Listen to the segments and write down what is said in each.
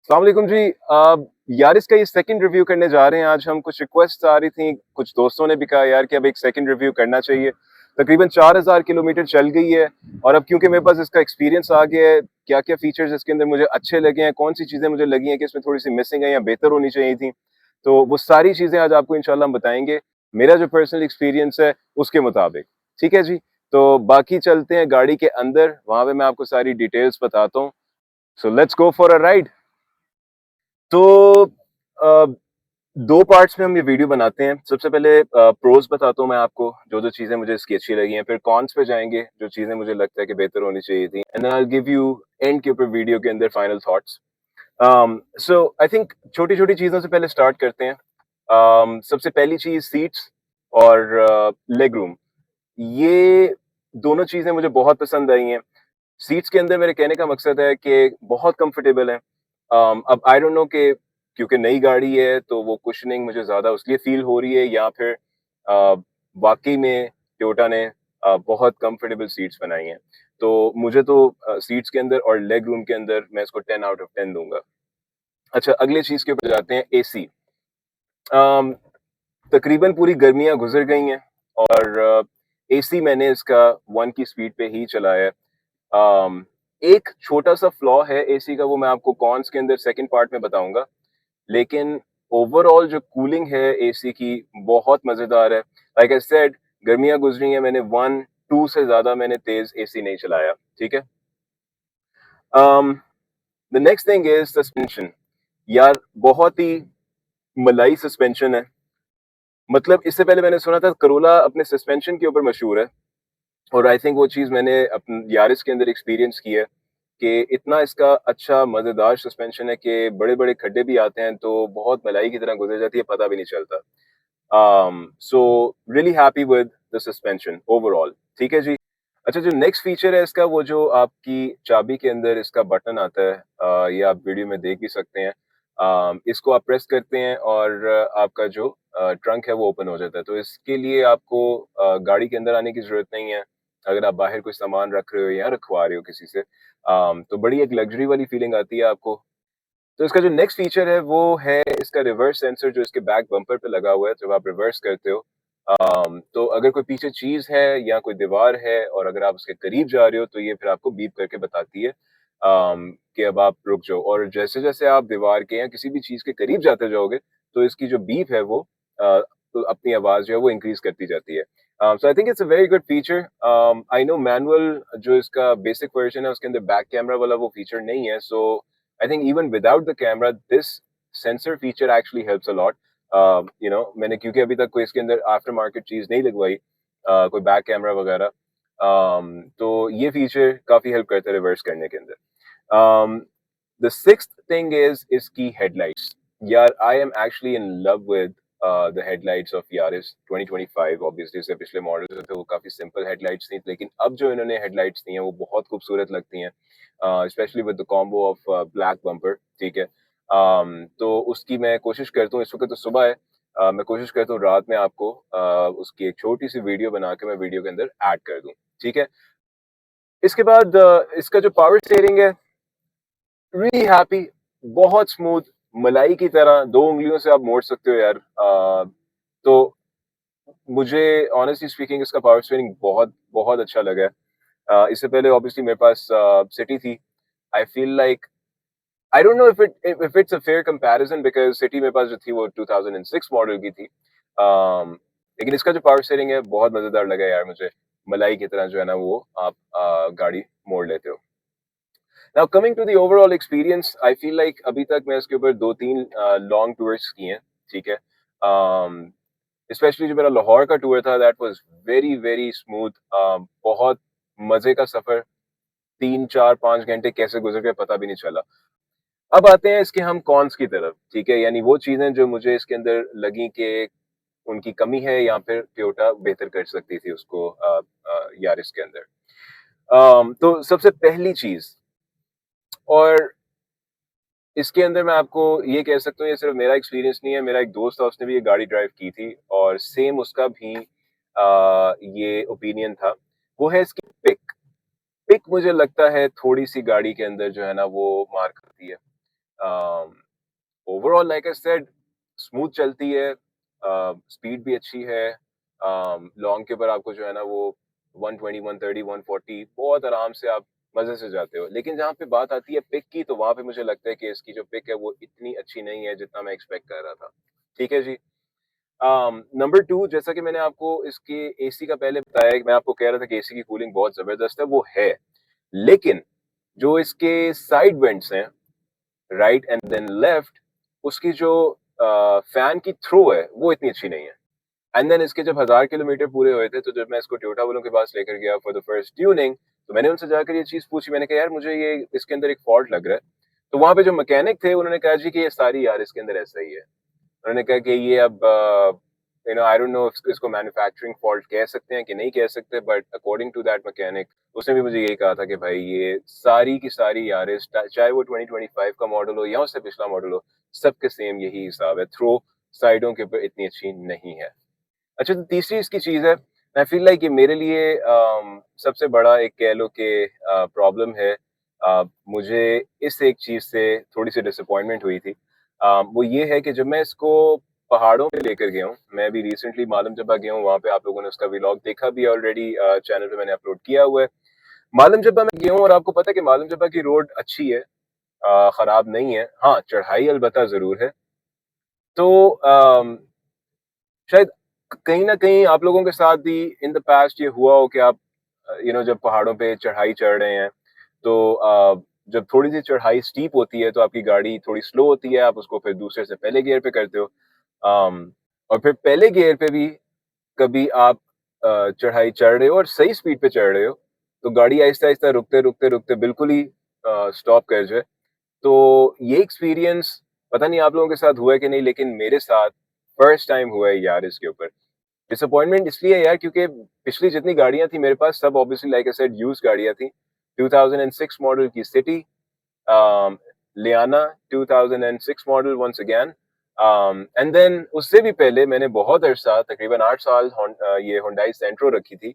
अस्सलाम वालेकुम जी। यार इसका ये सेकंड रिव्यू करने जा रहे हैं आज हम। कुछ रिक्वेस्ट आ रही थी, कुछ दोस्तों ने भी कहा यार कि अब एक सेकंड रिव्यू करना चाहिए। तकरीबन 4000 किलोमीटर चल गई है और अब क्योंकि मेरे पास इसका एक्सपीरियंस आ गया है, क्या-क्या फीचर्स इसके अंदर मुझे अच्छे लगे हैं, कौन-सी चीज़ें मुझे लगी हैं कि इसमें थोड़ी-सी मिसिंग है या बेहतर होनी चाहिए थी। तो वो सारी चीज़ें आज आपको इंशाल्लाह हम बताएँगे, मेरा जो पर्सनल एक्सपीरियंस है उसके मुताबिक। ठीक है जी? तो बाकी चलते हैं गाड़ी के अंदर, वहाँ पे मैं आपको सारी डिटेल्स बताता हूँ। So let's go for a ride. तो अ, 2 पार्ट्स में हम ये वीडियो बनाते हैं। सबसे पहले प्रोस बताता हूँ मैं आपको, जो-जो चीज़ें मुझे इसकी अच्छी लगी हैं, फिर कॉन्स पे जाएँगे, जो चीज़ें मुझे लगता है कि बेहतर होनी चाहिए थी, and then I will give you end के ऊपर वीडियो के अंदर final thoughts. So I think छोटी-छोटी चीज़ों से पहले स्टार्ट करते हैं। सबसे पहली चीज़ सीट्स और लेग रूम, ये दोनों चीज़ें मुझे बहुत पसंद आई हैं। सीट्स के अंदर मेरे कहने का मकसद है कि बहुत कंफर्टेबल है। अब आई डोंट नो कि क्योंकि नई गाड़ी है तो वो कुशनिंग मुझे ज़्यादा उसलिए फ़ील हो रही है या फिर अ, वाक़ई में टोयोटा ने बहुत कंफर्टेबल सीट्स बनाई हैं। तो मुझे तो सीट्स के अंदर और लेग रूम के अंदर मैं इसको 10 आउट ऑफ 10 दूँगा। अच्छा, अगली चीज़ के ऊपर जाते हैं, एसी। अम, तकरीबन पूरी गर्मियाँ गुज़र गई हैं और एसी मैंने इसका 1 की स्पीड पे ही चलाया है। अम, एक छोटा-सा फ्लॉ है एसी का, वो मैं आपको कॉन्स के अंदर सेकंड पार्ट में बताऊँगा। लेकिन ओवरऑल जो कूलिंग है एसी की बहुत मज़ेदार है। लाइक आई सेड, गर्मियाँ गुज़री हैं, मैंने 1, 2 से ज़्यादा मैंने तेज़ एसी नहीं चलाया, ठीक है? Um, the next thing is suspension. यार बहुत ही मलाई सस्पेंशन है। मतलब इससे पहले मैंने सुना था करोला अपने सस्पेंशन के ऊपर मशहूर है। और आई थिंक वो चीज़ मैंने यारिस के अंदर एक्सपीरियंस की है कि इतना इसका अच्छा मज़ेदार सस्पेंशन है कि बड़े-बड़े खड्डे भी आते हैं तो बहुत मलाई की तरह गुज़र जाती है, पता भी नहीं चलता। So really happy with the suspension overall, ठीक है जी। अच्छा, जो नेक्स्ट फीचर है इसका, वो जो आपकी चाबी के अंदर इसका बटन आता है, ये आप वीडियो में देख भी सकते हैं। इसको आप प्रेस करते हैं और आपका जो ट्रंक है वो ओपन हो जाता है। तो इसके लिए आपको गाड़ी के अंदर आने की ज़रूरत नहीं है, अगर आप बाहर कोई सामान रख रहे हो या रखवा रहे हो किसी से। तो बड़ी एक लग्ज़री वाली फीलिंग आती है आपको। तो इसका जो नेक्स्ट फीचर है वो है इसका रिवर्स सेंसर, जो इसके बैक बम्पर पे लगा हुआ है। जब आप रिवर्स करते हो, तो अगर कोई पीछे चीज है या कोई दीवार है और अगर आप उसके करीब जा रहे हो तो ये फिर आपको बीप करके बताती है कि अब आप रुक जाओ। और जैसे जैसे आप दीवार के या किसी भी चीज के करीब जाते जाओगे तो इसकी जो बीप है वो तो अपनी आवाज जो है वो इंक्रीज करती जाती है। So I think it's a very good feature. I know manual जो इसका बेसिक वर्जन है उसके अंदर बैक कैमरा वाला वो फीचर नहीं है। सो I think even without the camera, this sensor feature actually helps a lot. मैंने क्योंकि अभी तक कोई इसके अंदर आफ्टर मार्केट चीज नहीं लगवाई, कोई बैक कैमरा वगैरह, तो ये फीचर काफी हेल्प करता है रिवर्स करने के अंदर। द सिक्स्थ थिंग इज इसकी हेडलाइट्स। यार I am actually in love with the headlights of Yaris 2025। Obviously इससे पिछले मॉडल थे वो काफी सिंपल हेडलाइट्स थी, लेकिन अब जो इन्होंने हेडलाइट्स दी हैं वो बहुत खूबसूरत लगती हैं, specially with the combo of black bumper, ठीक है। तो उसकी मैं कोशिश करता हूँ, इस वक्त तो सुबह है, मैं कोशिश करता हूँ रात में आपको उसकी एक छोटी सी वीडियो बना के मैं वीडियो के अंदर ऐड कर दूँ, ठीक है। इसके बाद इसका जो पावर स्टीयरिंग है, रियली हैप्पी, बहुत स्मूथ, मलाई की तरह 2 उंगलियों से आप मोड़ सकते हो यार। तो मुझे ऑनेस्टली स्पीकिंग इसका पावर स्टीयरिंग बहुत बहुत अच्छा लगा है। इससे पहले ऑब्वियसली मेरे पास सिटी थी। आई feel like I don't know if it's a fair comparison, because city मेरे पास जो थी वो 2006 मॉडल की थी। लेकिन इसका जो पावर स्टीयरिंग है बहुत मजेदार लगा यार मुझे। मलाई की तरह जो है ना वो आप गाड़ी मोड़ लेते हो। Now coming to the overall experience, I feel like अभी तक मैं इसके ऊपर 2-3 लॉन्ग टूर्स किए हैं, ठीक है। स्पेशली जो मेरा लाहौर का टूर था that was very very smooth. बहुत मजे का सफर, 3, 4, 5 घंटे कैसे गुजर गए पता भी नहीं चला। अब आते हैं इसके हम कॉन्स की तरफ, ठीक है, यानी वो चीजें जो मुझे इसके अंदर लगी कि उनकी कमी है या फिर टोयोटा बेहतर कर सकती थी उसको यारिस के अंदर। तो सबसे पहली चीज, और इसके अंदर मैं आपको ये कह सकता हूँ, ये सिर्फ मेरा एक्सपीरियंस नहीं है, मेरा एक दोस्त था उसने भी ये गाड़ी ड्राइव की थी और सेम उसका भी ये ओपिनियन था। वो है इसकी पिक। पिक मुझे लगता है थोड़ी सी गाड़ी के अंदर जो है ना वो मार खाती है। Overall like I said smooth चलती है, स्पीड भी अच्छी है, लॉन्ग के ऊपर आपको जो है ना वो 120 130 140 बहुत आराम से आप मजे से जाते हो। लेकिन जहाँ पे बात आती है पिक की, तो वहां पे मुझे लगता है कि इसकी जो पिक है वो इतनी अच्छी नहीं है जितना मैं एक्सपेक्ट कर रहा था। ठीक है जी। नंबर टू, जैसा कि मैंने आपको इसके एसी का पहले बताया, मैं आपको कह रहा था कि एसी की कूलिंग बहुत जबरदस्त है, वो है। लेकिन जो इसके साइड वेंट्स हैं, राइट एंड देन लेफ्ट, उसकी जो फैन की थ्रो है वो इतनी अच्छी नहीं है। एंड देन इसके जब 1000 किलोमीटर पूरे हुए थे, तो जब मैं इसको टोयोटा वालों के पास लेकर गया फॉर द फर्स्ट ट्यूनिंग, तो मैंने उनसे जाकर ये चीज पूछी। मैंने कहा यार मुझे ये इसके अंदर एक फॉल्ट लग रहा है। तो वहां पे जो मैकेनिक थे उन्होंने कहा जी कि ये सारी यार इसके अंदर ऐसा ही है। उन्होंने कहा कि ये अब आई डोंट नो इसको मैन्युफैक्चरिंग फॉल्ट कह सकते हैं कि नहीं कह सकते, but according to that mechanic उसने भी मुझे यही कहा था कि भाई ये सारी की सारी यारिस, चाहे वो 2025 का मॉडल हो या उससे पिछला मॉडल हो, सबके सेम यही हिसाब है, थ्रो साइडों के ऊपर इतनी अच्छी नहीं है। अच्छा, तो तीसरी इसकी चीज है, आई फील लाइक ये मेरे लिए सबसे बड़ा एक कह लो कि प्रॉब्लम है। मुझे इस एक चीज से थोड़ी सी डिसअपॉइंटमेंट हुई थी। वो ये है कि जब मैं इसको पहाड़ों पे लेकर गया हूँ, मैं अभी रिसेंटली मालम जब्बा गया हूँ, वहाँ पे आप लोगों ने उसका व्लॉग देखा भी ऑलरेडी, चैनल पे मैंने अपलोड किया हुआ है। मालम जब्बा में गया हूँ और आपको पता है कि मालम जब्बा की रोड अच्छी है, खराब नहीं है। हाँ, चढ़ाई अलबत्ता जरूर है। तो शायद कहीं ना कहीं आप लोगों के साथ भी इन द पास्ट ये हुआ हो कि आप जब पहाड़ों पे चढ़ाई चढ़ रहे हैं, तो जब थोड़ी सी चढ़ाई स्टीप होती है तो आपकी गाड़ी थोड़ी स्लो होती है, आप उसको फिर दूसरे से पहले गियर पे करते हो। और फिर पहले गियर पे भी कभी आप चढ़ाई चढ़ रहे हो और सही स्पीड पे चढ़ रहे हो, तो गाड़ी आहिस्ता आहिस्ता रुकते रुकते रुकते बिल्कुल ही स्टॉप कर जाए। तो ये एक्सपीरियंस पता नहीं आप लोगों के साथ हुआ है कि नहीं, लेकिन मेरे साथ फर्स्ट टाइम हुआ है यार इसके ऊपर। डिसअपॉइंटमेंट इसलिए है यार क्योंकि पिछली जितनी गाड़ियां थी मेरे पास सब obviously like I said used गाड़ियां थी। 2006 मॉडल की City, Liana 2006 model once again, and then उससे भी पहले मैंने बहुत अरसा तकरीबन 8 साल ये हुंडई सेंट्रो रखी थी।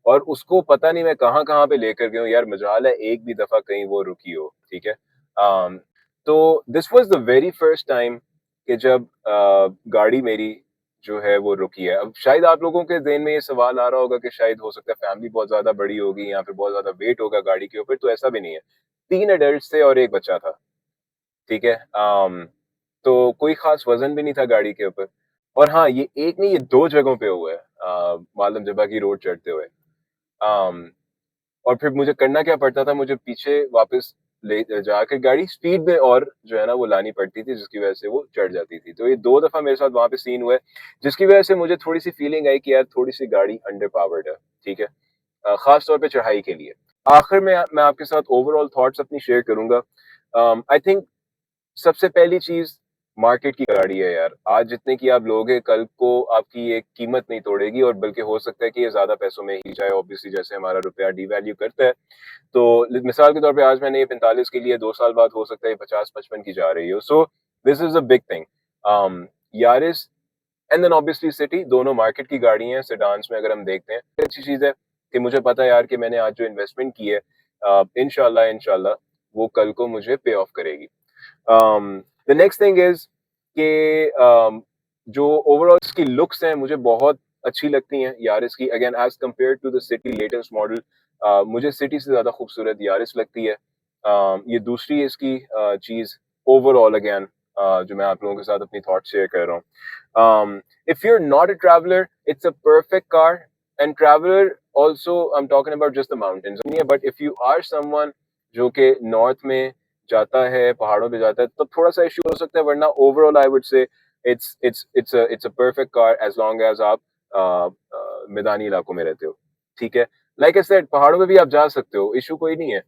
और उसको पता नहीं मैं कहाँ कहाँ पे लेकर गया हूँ यार, मजाल है एक भी दफा कहीं वो रुकी हो। ठीक है। तो this was the very first time कि जब गाड़ी मेरी जो है वो रुकी है। अब शायद आप लोगों के ज़हन में ये सवाल आ रहा होगा कि शायद हो सकता है फैमिली बहुत ज्यादा बड़ी होगी या फिर बहुत ज्यादा वेट होगा गाड़ी के ऊपर, तो ऐसा भी नहीं है। 3 एडल्ट थे और एक बच्चा था। ठीक है। तो कोई खास वजन भी नहीं था गाड़ी के ऊपर। और हाँ, ये एक नहीं, ये दो जगहों पे हुआ है, मालम जबा की रोड चढ़ते हुए। अम, और फिर मुझे करना क्या पड़ता था, मुझे पीछे वापस ले जाकर गाड़ी स्पीड में और जो है ना वो लानी पड़ती थी, जिसकी वजह से वो चढ़ जाती थी। तो ये 2 दफा मेरे साथ वहां पे सीन हुआ है, जिसकी वजह से मुझे थोड़ी सी फीलिंग आई कि यार थोड़ी सी गाड़ी अंडर पावर्ड है। ठीक है। खास तौर पे चढ़ाई के लिए। आखिर में मैं आपके साथ ओवरऑल थॉट्स अपनी शेयर करूंगा। आई थिंक सबसे पहली चीज, मार्केट की गाड़ी है यार। आज जितने की आप लोगे, कल को आपकी ये कीमत नहीं तोड़ेगी, और बल्कि हो सकता है कि ये ज्यादा पैसों में ही जाए, ऑब्वियसली जैसे हमारा रुपया डिवैल्यू करता है। तो मिसाल के तौर पे आज मैंने ये 45 की लिए, 2 साल बाद हो सकता है 50-55 की जा रही हो। So this is a big thing. Yaris and then obviously City, दोनों मार्केट की गाड़ी हैं। सेडान्स में अगर हम देखते हैं, अच्छी चीज है कि मुझे पता है यार कि मैंने आज जो इन्वेस्टमेंट की है, इंशाल्लाह इंशाल्लाह वो कल को मुझे पे ऑफ करेगी। द नेक्स्ट थिंग इज कि जो ओवरऑल इसकी लुक्स हैं मुझे बहुत अच्छी लगती हैं यारिस की। Again as compare to the City latest model, मुझे सिटी से ज्यादा खूबसूरत यारिस लगती है। ये दूसरी इसकी चीज ओवरऑल अगेन, जो मैं आप लोगों के साथ अपनी थॉट शेयर कर रहा हूँ। If you are not a traveller, it's a perfect car. And traveller also I am talking about just the mountains, but if you are someone जो कि नॉर्थ में जाता है, पहाड़ों पे जाता है, तो थोड़ा सा इश्यू हो सकता है, वरना overall I would say it's a perfect car as long as आप मैदानी इलाकों में रहते हो। ठीक है। लाइक आई सेड, पहाड़ों पे भी आप जा सकते हो, इशू कोई नहीं है।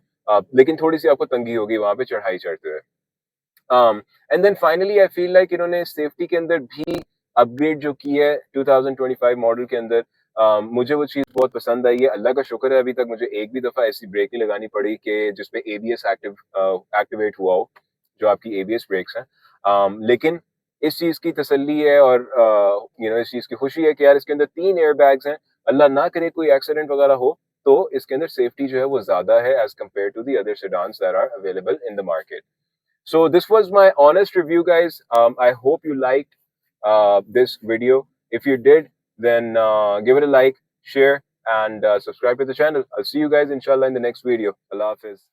लेकिन थोड़ी सी आपको तंगी होगी वहां पे चढ़ाई चढ़ते हुए। And then finally I feel like इन्होंने सेफ्टी के अंदर भी अपग्रेड जो की है 2025 मॉडल के अंदर। मुझे वो चीज बहुत पसंद आई है। अल्लाह का शुक्र है अभी तक मुझे एक भी दफा ऐसी ब्रेक नहीं लगानी पड़ी कि जिसपे एबीएस एक्टिवेट हुआ हो, जो आपकी एबीएस ब्रेक्स हैं। लेकिन इस चीज की तसल्ली है और इस चीज की खुशी है कि यार इसके अंदर 3 एयर बैग्स हैं। अल्लाह ना करे कोई एक्सीडेंट वगैरह हो, तो इसके अंदर सेफ्टी जो है वो ज्यादा है as compare to the other sedans that are available in the market. So this was my honest review, guys. I hope you liked this video. If you did, then give it a like, share, and subscribe to the channel. I'll see you guys inshallah in the next video. Allah Hafiz.